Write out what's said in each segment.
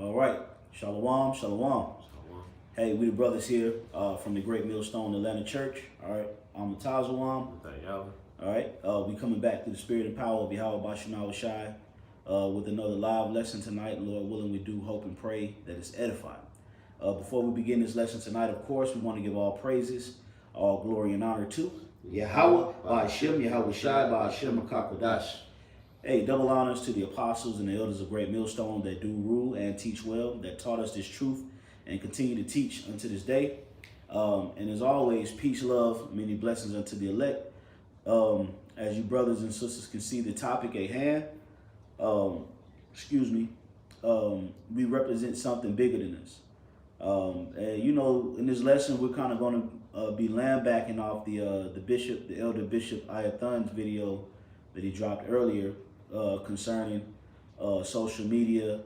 All right. Shalom, shalom. Hey, we the brothers here from the Great Millstone Atlanta Church. All right. I'm Tazawam. All right. We coming back to the spirit and power of Yahweh Bashim Shai with another live lesson tonight. Lord willing, we do hope and pray that it's edifying. Before we begin this lesson tonight, of course, we want to give all praises, all glory and honor to Yahweh Ba'Hashem, Yahweh Shai, Ba'Hashem HaKakodash. Hey, double honors to the apostles and the elders of Great Millstone that do rule and teach well, that taught us this truth and continue to teach unto this day. And as always, peace, love, many blessings unto the elect. As you brothers and sisters can see the topic at hand, we represent something bigger than us. And you know, in this lesson, we're kind of going to be landbacking off the elder bishop Ayathun's video that he dropped earlier concerning social media,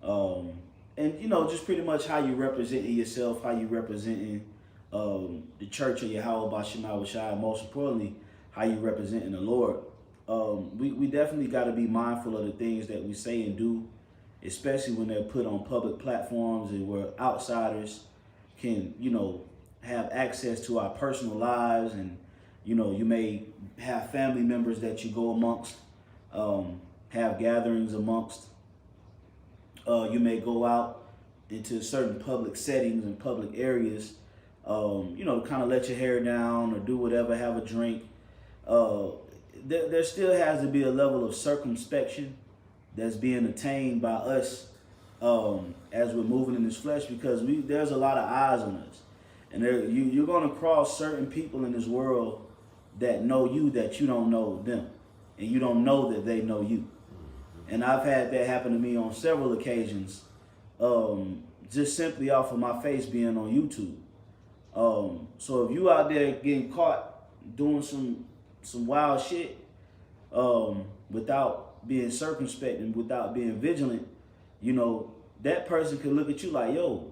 and you know, just pretty much how you representing yourself, how you representing the church of Yahweh Bashim Shai, most importantly, how you representing the Lord. We definitely got to be mindful of the things that we say and do, especially when they're put on public platforms and where outsiders can, you know, have access to our personal lives. And, you know, you may have family members that you go amongst, have gatherings amongst. You may go out into certain public settings and public areas, you know, kind of let your hair down or do whatever, have a drink. There still has to be a level of circumspection that's being attained by us as we're moving in this flesh, because there's a lot of eyes on us. And you're going to cross certain people in this world that know you, that you don't know them. And you don't know that they know you. And I've had that happen to me on several occasions, just simply off of my face being on YouTube. So if you out there getting caught doing some wild shit without being circumspect and without being vigilant, you know, that person could look at you like, yo,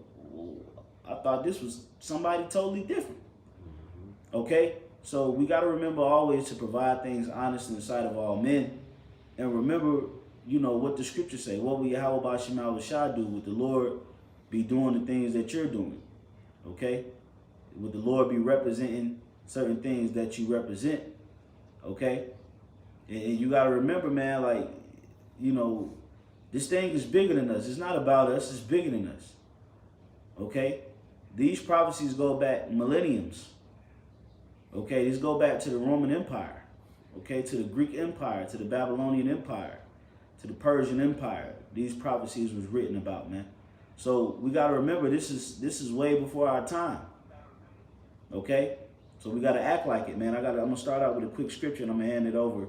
I thought this was somebody totally different. Okay? So we got to remember always to provide things honest in the sight of all men. And remember, you know, what the scriptures say. What will Yahweh Bashim Shai do? Would the Lord be doing the things that you're doing? Okay? Would the Lord be representing certain things that you represent? Okay? And you got to remember, man, like, you know, this thing is bigger than us. It's not about us. It's bigger than us. Okay? These prophecies go back millenniums. Okay? These go back to the Roman Empire. Okay? To the Greek Empire, to the Babylonian Empire, to the Persian Empire. These prophecies was written about, man. So we got to remember, this is way before our time. Okay? So we got to act like it, man. I'm going to start out with a quick scripture, and I'm going to hand it over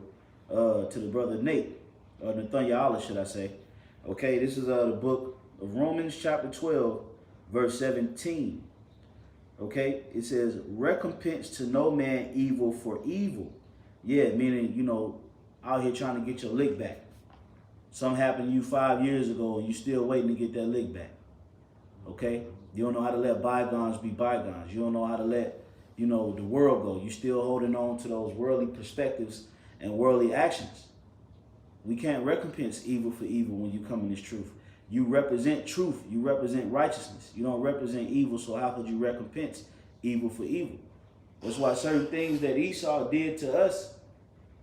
to the brother Nate, or Nathaniel, should I say. Okay, this is the book of Romans chapter 12, verse 17. Okay, it says, recompense to no man evil for evil. Yeah, meaning, you know, out here trying to get your lick back. Something happened to you 5 years ago and you still waiting to get that lick back. Okay, you don't know how to let bygones be bygones. You don't know how to let, you know, the world go. You still holding on to those worldly perspectives and worldly actions. We can't recompense evil for evil when you come in this truth. You represent truth. You represent righteousness. You don't represent evil, so how could you recompense evil for evil? That's why certain things that Esau did to us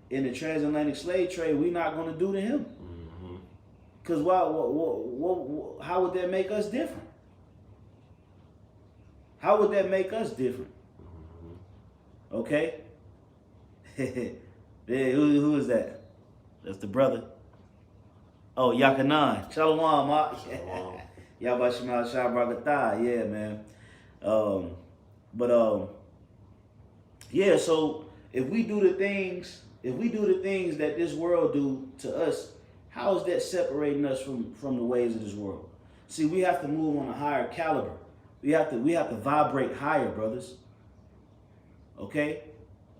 in the transatlantic slave trade, we're not going to do to him. Because how would that make us different? How would that make us different? Okay? Yeah, who is that? That's the brother. Oh, Yakanan. Shalom, Ma. Yabashim Shai Bagatha. Yeah, man. Yeah, so if we do the things that this world do to us, how is that separating us from the ways of this world? See, we have to move on a higher caliber. We have to vibrate higher, brothers. Okay?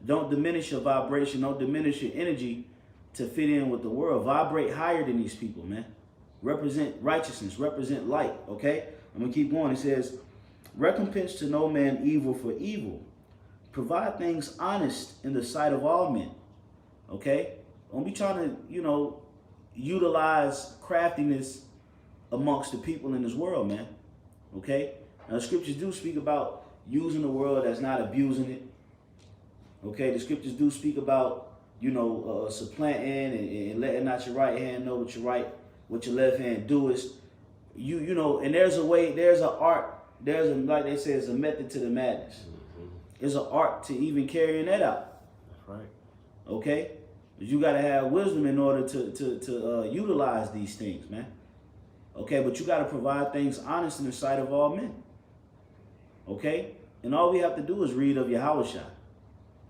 Don't diminish your vibration. Don't diminish your energy to fit in with the world. Vibrate higher than these people, man. Represent righteousness. Represent light. Okay? I'm going to keep going. It says, recompense to no man evil for evil. Provide things honest in the sight of all men. Okay? Don't be trying to, you know, utilize craftiness amongst the people in this world, man. Okay? Now, the scriptures do speak about using the world as not abusing it. Okay? The scriptures do speak about, supplanting and letting out your right hand know what your left hand doest. And there's a way, there's an art, like they say, it's a method to the madness. Mm-hmm. There's an art to even carrying that out. That's right. Okay? You got to have wisdom in order to utilize these things, man. Okay? But you got to provide things honest in the sight of all men. Okay? And all we have to do is read of Yahushua.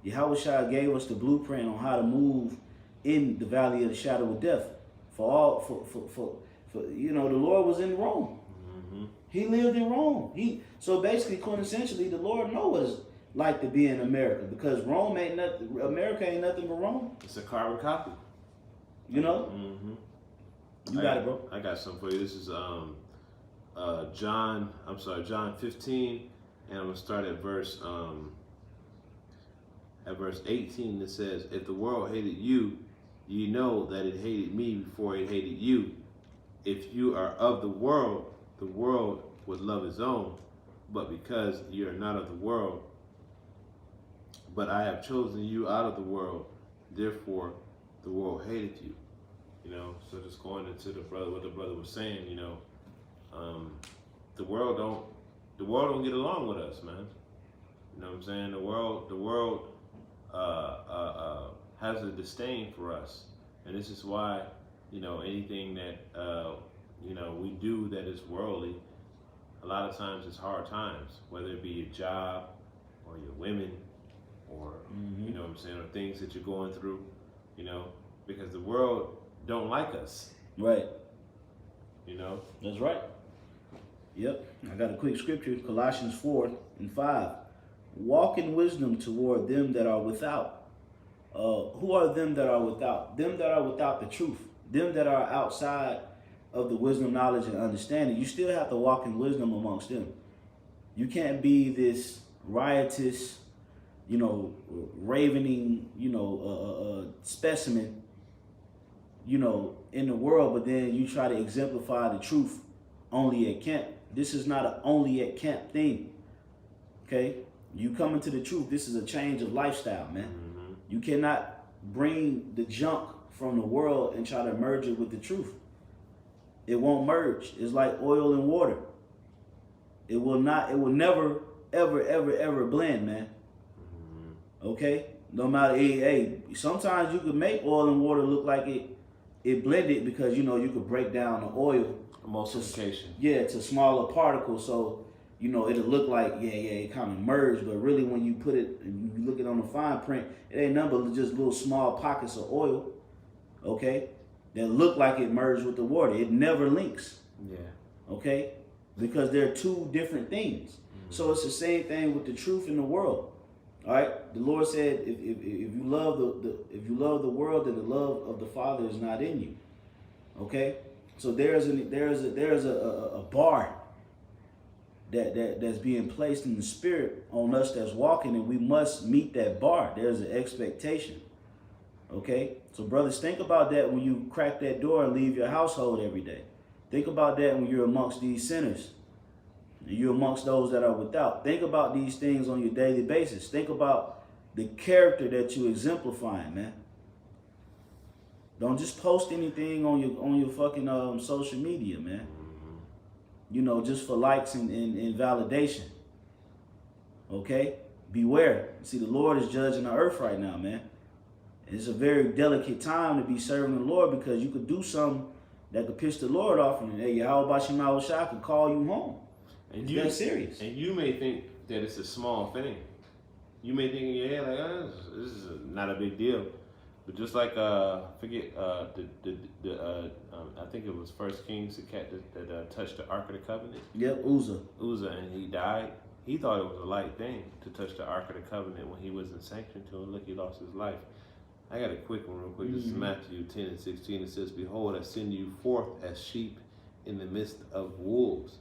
Yahushua gave us the blueprint on how to move in the valley of the shadow of death. The Lord was in Rome. Mm-hmm. He lived in Rome. So basically, quintessentially, the Lord knows what it's like to be in America, because America ain't nothing but Rome. It's a carbon copy. You know? Mm-hmm. You got it, bro. I got something for you. This is John 15, and I'm gonna start at verse 18. It says, "If the world hated you, ye know that it hated me before it hated you. If you are of the world would love his own. But because you are not of the world, but I have chosen you out of the world, therefore the world hated you." So just going into what the brother was saying, the world don't get along with us, man. You know what I'm saying? The world has a disdain for us, and this is why, anything that we do that is worldly, a lot of times it's hard times, whether it be your job or your women or you know what I'm saying, or things that you're going through, because the world don't like us. Right. That's right. Yep. I got a quick scripture, Colossians 4:5. Walk in wisdom toward them that are without. Who are them that are without? Them that are without the truth. Them that are outside of the wisdom, knowledge, and understanding. You still have to walk in wisdom amongst them. You can't be this riotous, ravening, specimen, in the world, but then you try to exemplify the truth only at camp. This is not an only at camp thing. Okay? You come into the truth. This is a change of lifestyle, man. Mm-hmm. You cannot bring the junk from the world and try to merge it with the truth. It won't merge. It's like oil and water. It will never, ever blend, man. Mm-hmm. Okay? No matter, sometimes you could make oil and water look like it blended, because, you could break down the oil. Emulsification. To smaller particles. So, it'll look like, it kind of merged. But really, when you put it, and you look it on the fine print, it ain't nothing but just little small pockets of oil, okay, that look like it merged with the water. It never links. Yeah. Okay? Because they're two different things. Mm-hmm. So it's the same thing with the truth in the world. All right? The Lord said, if you love the world, then the love of the Father is not in you. Okay? So there's a bar that's being placed in the spirit on us that's walking, and we must meet that bar. There's an expectation. Okay? So brothers, think about that when you crack that door and leave your household every day. Think about that when you're amongst these sinners. You're amongst those that are without. Think about these things on your daily basis. Think about the character that you're exemplifying, man. Don't just post anything on your fucking social media, man. Just for likes and validation. Okay? Beware. See, the Lord is judging the earth right now, man. It's a very delicate time to be serving the Lord, because you could do something that could piss the Lord off, and Yahweh Shema Shah could call you home. And that's serious. And you may think that it's a small thing. You may think in your head, like, this is not a big deal. But just like, I think it was First Kings that touched the Ark of the Covenant. Yep, Uzzah, and he died. He thought it was a light thing to touch the Ark of the Covenant when he wasn't sanctioned to, and look, he lost his life. I got a quick one real quick. Mm-hmm. This is Matthew 10:16. It says, "Behold, I send you forth as sheep in the midst of wolves.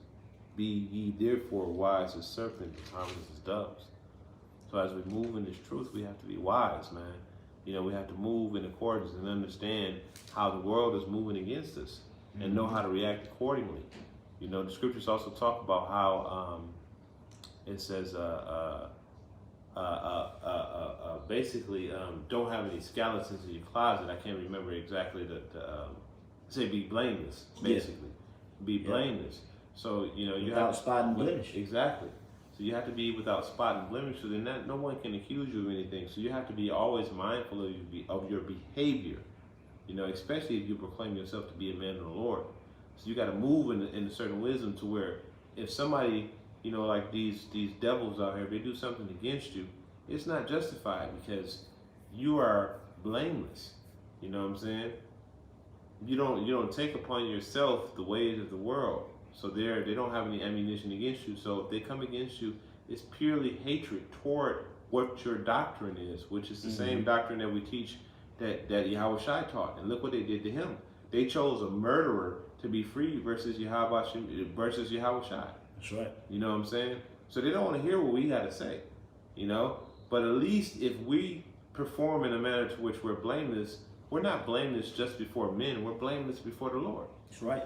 Be ye therefore wise as serpents and harmless as doves." So as we move in this truth, we have to be wise, man. We have to move in accordance and understand how the world is moving against us. and know how to react accordingly. You know, the scriptures also talk about how it says basically don't have any skeletons in your closet. I can't remember exactly say be blameless, basically. Be blameless. So, you know, you without have spot and blemish. Exactly. So you have to be without spot and blemish, so then no one can accuse you of anything. So you have to be always mindful of your behavior, you know, especially if you proclaim yourself to be a man of the Lord. So you got to move in a certain wisdom to where if somebody, you know, like these devils out here, if they do something against you, it's not justified because you are blameless. You know what I'm saying? You don't take upon yourself the ways of the world. So they don't have any ammunition against you. So if they come against you, it's purely hatred toward what your doctrine is, which is the same doctrine that we teach that Yahweh Shai taught. And look what they did to him. They chose a murderer to be free versus Yahweh Shai. That's right. You know what I'm saying? So they don't want to hear what we got to say, you know? But at least if we perform in a manner to which we're blameless, we're not blameless just before men. We're blameless before the Lord. That's right.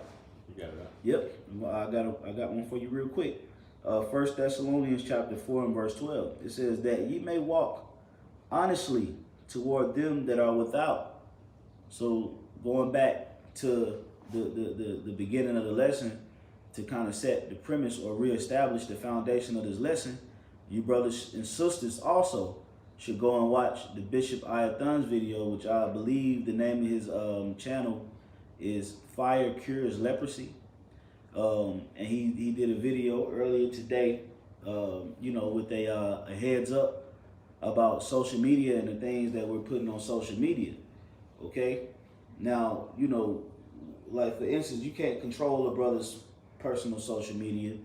You got it out. Yep. Well, I got one for you real quick. 1 Thessalonians chapter 4 and verse 12. It says that ye may walk honestly toward them that are without. So going back to the beginning of the lesson to kind of set the premise or reestablish the foundation of this lesson, you brothers and sisters also should go and watch the Bishop Ayathun's video, which I believe the name of his channel is Fire Cures Leprosy. And he did a video earlier today, you know, with a heads up about social media and the things that we're putting on social media. Okay? Now, you know, like for instance, you can't control a brother's personal social media.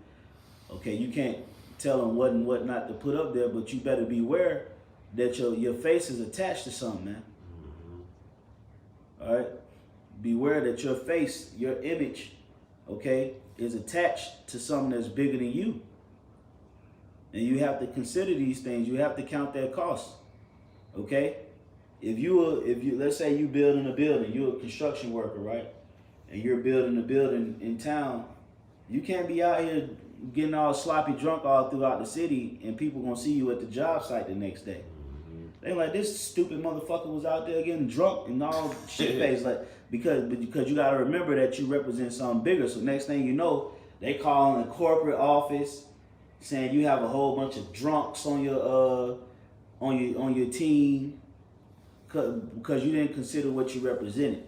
Okay, you can't tell him what and what not to put up there, but you better beware that your face is attached to something, man. All right? Beware that your face, your image, okay, is attached to something that's bigger than you. And you have to consider these things. You have to count their costs. Okay? If you let's say you building a building, you're a construction worker, right? And you're building a building in town, you can't be out here getting all sloppy drunk all throughout the city and people gonna see you at the job site the next day. They like, this stupid motherfucker was out there getting drunk and all shit faced, like because you gotta remember that you represent something bigger. So next thing you know, they call in the corporate office saying you have a whole bunch of drunks on your team because you didn't consider what you represented.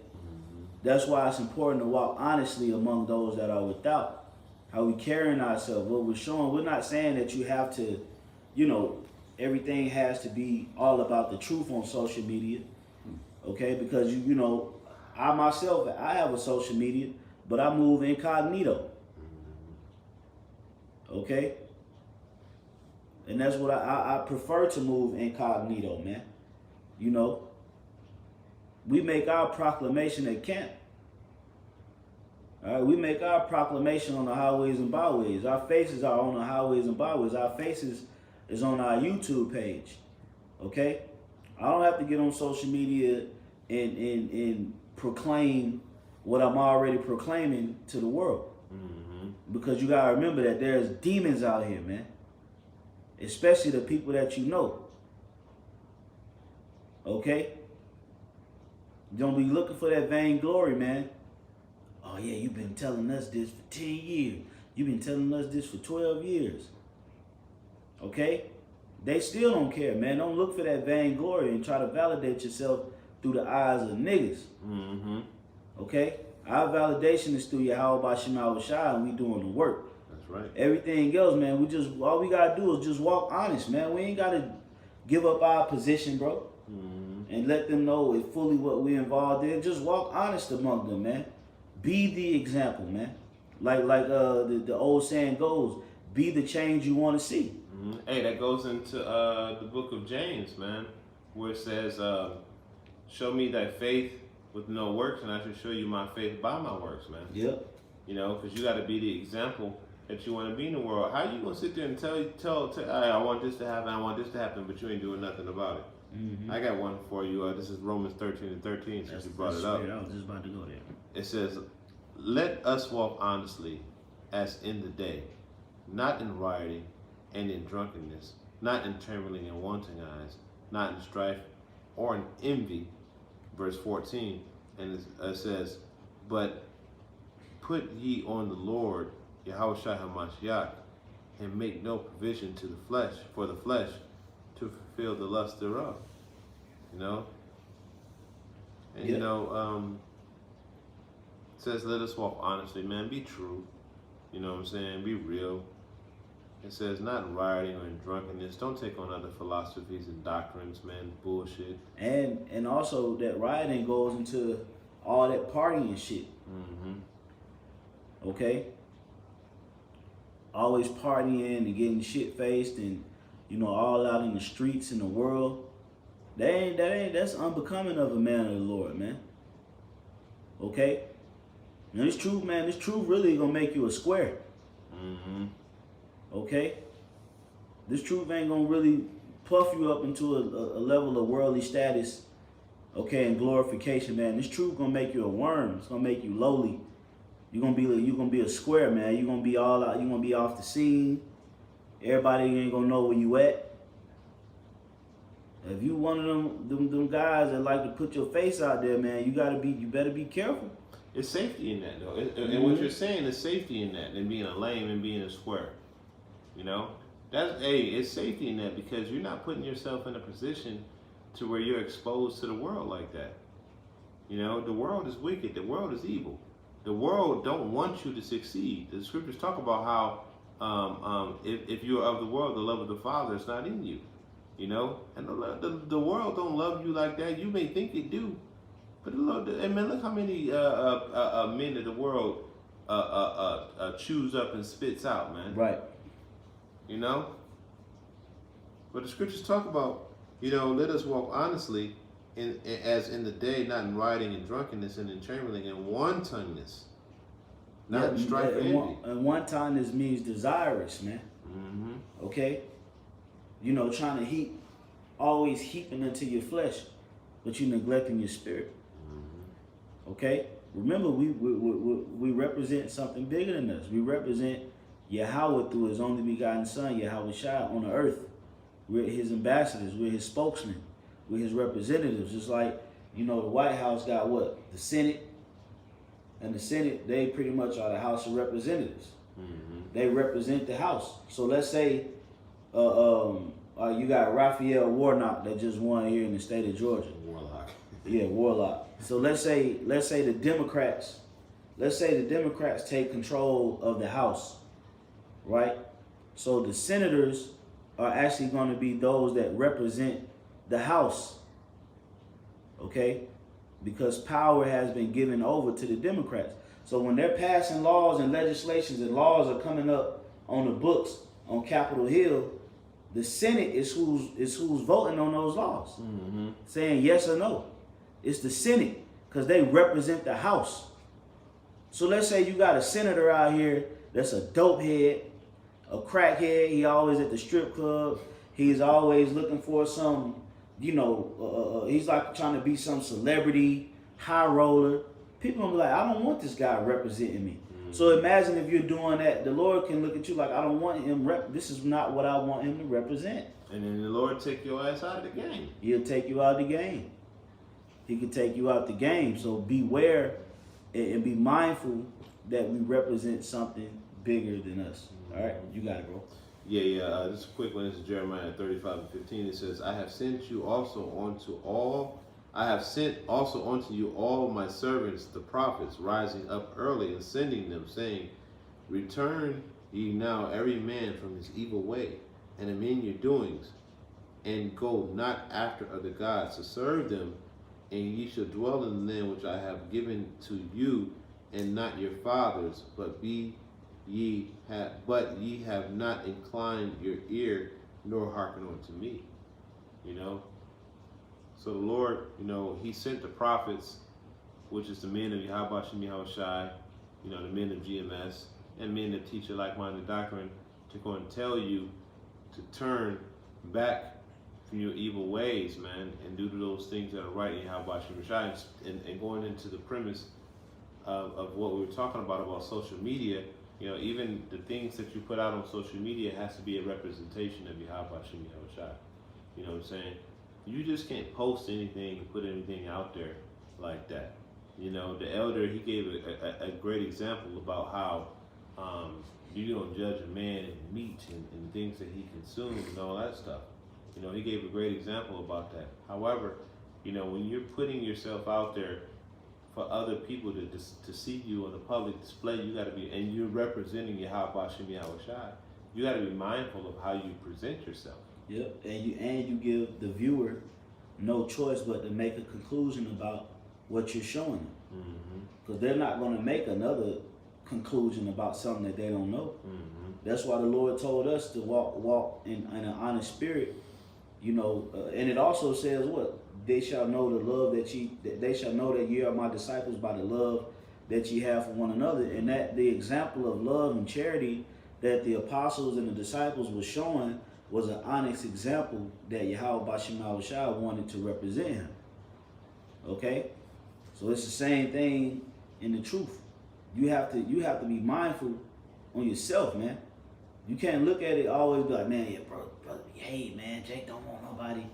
That's why it's important to walk honestly among those that are without. How we carrying ourselves, what we're showing. We're not saying that you have to, you know, everything has to be all about the truth on social media, okay? Because you know, I myself, I have a social media, but I move incognito, okay? And that's what I prefer to move incognito, man. You know, we make our proclamation at camp. All right, we make our proclamation on the highways and byways. Our faces are on the highways and byways. Our faces is on our YouTube page. Okay? I don't have to get on social media and proclaim what I'm already proclaiming to the world. Because you gotta remember that there's demons out here, man. Especially the people that you know. Okay? Don't be looking for that vainglory, man. Oh yeah, you've been telling us this for 10 years. You've been telling us this for 12 years. Okay? They still don't care, man. Don't look for that vainglory and try to validate yourself through the eyes of niggas. Okay? Our validation is through Yahweh Shema Shai, and we doing the work. That's right. Everything else, man, all we gotta do is just walk honest, man. We ain't gotta give up our position, bro. And let them know it fully what we involved in. Just walk honest among them, man. Be the example, man. Like the old saying goes, be the change you want to see. Hey, that goes into the book of James, man, where it says, show me thy faith with no works, and I shall show you my faith by my works, man. Yep. You know, because you got to be the example that you want to be in the world. How you going to sit there and tell hey, I want this to happen, but you ain't doing nothing about it? I got one for you. This is Romans 13:13, since you brought it up. I was just about to go there. It says, let us walk honestly as in the day, not in rioting and in drunkenness, not in trembling and wanting eyes, not in strife or in envy. Verse 14, and it says, but put ye on the Lord, Yahushua HaMashiach, and make no provision to the flesh, for the flesh, to fulfill the lust thereof. You know? And Yeah. you know, it says, let us walk honestly, man. Be true. You know what I'm saying? Be real. It says, not in rioting or in drunkenness. Don't take on other philosophies and doctrines, man. Bullshit. And also that rioting goes into all that partying shit. Mm-hmm. Okay? Always partying and getting shit faced and, you know, all out in the streets in the world. That's unbecoming of a man of the Lord, man. Okay? And this truth, man, this truth really gonna make you a square. Mm-hmm. Okay? This truth ain't gonna really puff you up into a level of worldly status, okay, and glorification, man. This truth gonna make you a worm. It's gonna make you lowly. You're gonna be a square, man. You're gonna be all out. You're gonna be off the scene. Everybody ain't gonna know where you at. If you one of them guys that like to put your face out there, man, you better be careful. It's safety in that, though. And what you're saying is safety in that, and being a lame and being a square. You know? It's safety in that, because you're not putting yourself in a position to where you're exposed to the world like that. You know, the world is wicked. The world is evil. The world don't want you to succeed. The scriptures talk about how if you're of the world, the love of the Father is not in you. You know, and the world don't love you like that. You may think it do, but look how many men of the world chews up and spits out, man. Right. You know, but the scriptures talk about, you know, let us walk honestly, as in the day, not in rioting and drunkenness and in trembling and wantongness, not in strife and envy. And wantoness means desirous, man. Mm-hmm. Okay? You know, trying to always heaping into your flesh, but you neglecting your spirit. Mm-hmm. Okay? Remember, we represent something bigger than us. We represent Yahweh through his only begotten son, Yahushua, on the earth. We're his ambassadors. We're his spokesmen. We're his representatives. Just like, you know, the White House got what? The Senate. And the Senate, they pretty much are the House of Representatives. Mm-hmm. They represent the House. So let's say you got Raphael Warnock that just won here in the state of Georgia. Warlock. Yeah, Warlock. So let's say the Democrats take control of the House, right? So the senators are actually going to be those that represent the House, okay? Because power has been given over to the Democrats. So when they're passing laws and legislations and laws are coming up on the books on Capitol Hill, the Senate is who's voting on those laws, Mm-hmm. saying yes or no. It's the Senate, because they represent the House. So let's say you got a senator out here that's a dope head, a crackhead. He always at the strip club. He's always looking for some, you know, he's like trying to be some celebrity, high roller. People are like, I don't want this guy representing me. Mm-hmm. So imagine if you're doing that. The Lord can look at you like, I don't want him. This is not what I want him to represent. And then the Lord take your ass out of the game. He'll take you out of the game. He can take you out the game. So beware and be mindful that we represent something bigger than us. All right, you got it, bro. Yeah. Just a quick one. This is Jeremiah 35:15. It says, I have sent also unto you all my servants, the prophets, rising up early and sending them, saying, return ye now every man from his evil way, and amend your doings, and go not after other gods to serve them, and ye shall dwell in the land which I have given to you, and not your fathers, but ye have not inclined your ear, nor hearkened unto me. You know? So the Lord, you know, he sent the prophets, which is the men of Yahweh Shem Yahushai, you know, the men of GMS, and men that teach a like-minded doctrine, to go and tell you to turn back from your evil ways, man, and do those things that are right in Yahweh Shem Yahushai, and going into the premise of what we were talking about social media, you know, even the things that you put out on social media has to be a representation of Yahweh Shem Yahushua. You know what I'm saying? You just can't post anything and put anything out there like that. You know, the elder, he gave a great example about how you don't judge a man in meat and things that he consumes and all that stuff. You know, he gave a great example about that. However, you know, when you're putting yourself out there for other people to see you on a public display, you got to be, and you're representing Yahweh Shem Yahushua, you got to be mindful of how you present yourself. Yep, and you give the viewer no choice but to make a conclusion about what you're showing them, because they're not going to make another conclusion about something that they don't know. That's why the Lord told us to walk in an honest spirit, you know, and it also says what? They shall know the love they shall know that ye are my disciples by the love that ye have for one another. And that the example of love and charity that the apostles and the disciples were showing was an honest example that Yahweh Bashim Yahushua wanted to represent him. Okay? So it's the same thing in the truth. You have to be mindful on yourself, man. You can't look at it always be like, man, yeah, brother, hey, man, Jake don't want nobody.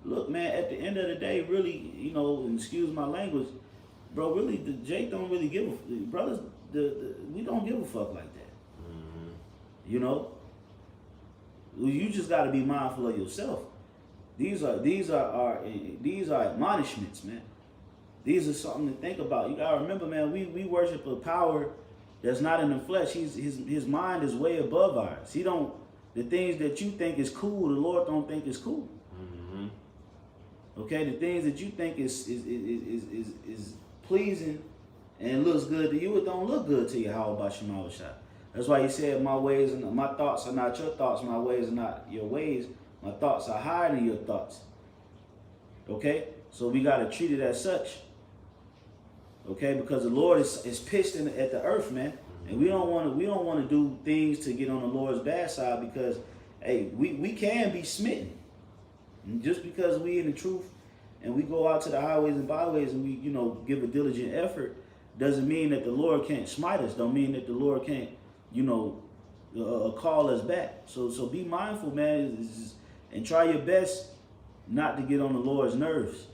Look, man, at the end of the day, really, you know, and excuse my language, bro, really, Jake don't really give a, brothers, we don't give a fuck like that. You know? You just got to be mindful of yourself. These are admonishments, man. These are something to think about. You got to remember, man, we worship a power that's not in the flesh. His mind is way above ours. The things that you think is cool, the Lord don't think is cool. Okay, the things that you think is pleasing and looks good to you, it don't look good to you. How about Shema Shah? That's why he said, my ways and my thoughts are not your thoughts, my ways are not your ways. My thoughts are higher than your thoughts. Okay, so we gotta treat it as such. Okay, because the Lord is pitched at the earth, man, and we don't want to do things to get on the Lord's bad side, because hey, we can be smitten. And just because we in the truth and we go out to the highways and byways and we, you know, give a diligent effort, doesn't mean that the Lord can't smite us. Don't mean that the Lord can't, you know, call us back. So be mindful, man, and try your best not to get on the Lord's nerves.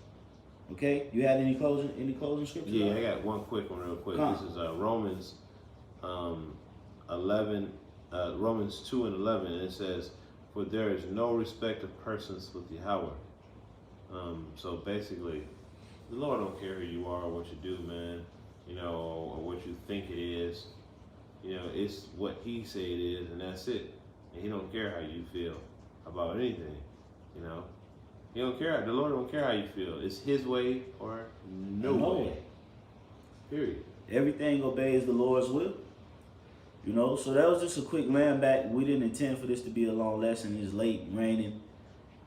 Okay, you had any closing scripture? Yeah, I got one quick one real quick. This is Romans 11, Romans 2:11, and it says, "For there is no respect of persons with Yahweh." So basically, the Lord don't care who you are or what you do, man. You know, or what you think it is. You know, it's what He say it is, and that's it. And He don't care how you feel about anything. You know, He don't care. The Lord don't care how you feel. It's His way or no way. Period. Everything obeys the Lord's will. You know, so that was just a quick land back. We didn't intend for this to be a long lesson. It's late, raining.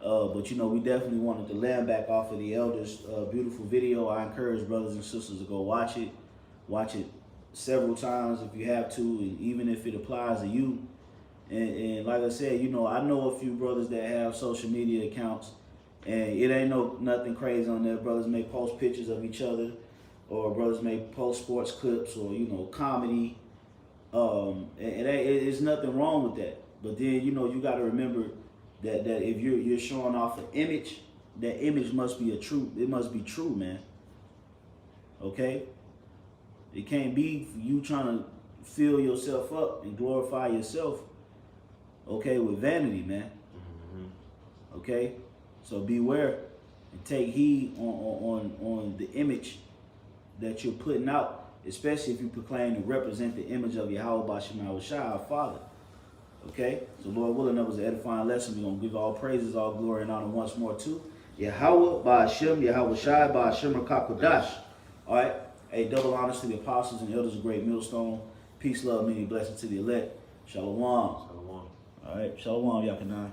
But, you know, we definitely wanted to land back off of the elders' beautiful video. I encourage brothers and sisters to go watch it. Watch it several times if you have to, and even if it applies to you. And like I said, you know, I know a few brothers that have social media accounts, and it ain't nothing crazy on there. Brothers may post pictures of each other, or brothers may post sports clips, or, you know, comedy. It's nothing wrong with that. But then, you know, you got to remember that if you're showing off an image, that image must be it must be true, man. Okay? It can't be you trying to fill yourself up and glorify yourself, okay, with vanity, man. Okay? So beware and take heed on the image that you're putting out, especially if you proclaim to represent the image of Yahweh Bashim Yahushua, our Father. Okay? So Lord willing, that was an edifying lesson. We're going to give all praises, all glory, and honor once more to Yahweh Bashim Yahushua Bashim Rakakodash. All right? Hey, double honors to the apostles and elders of Great Millstone. Peace, love, many blessings to the elect. Shalom. Shalom. All right? Shalom, Yakanai.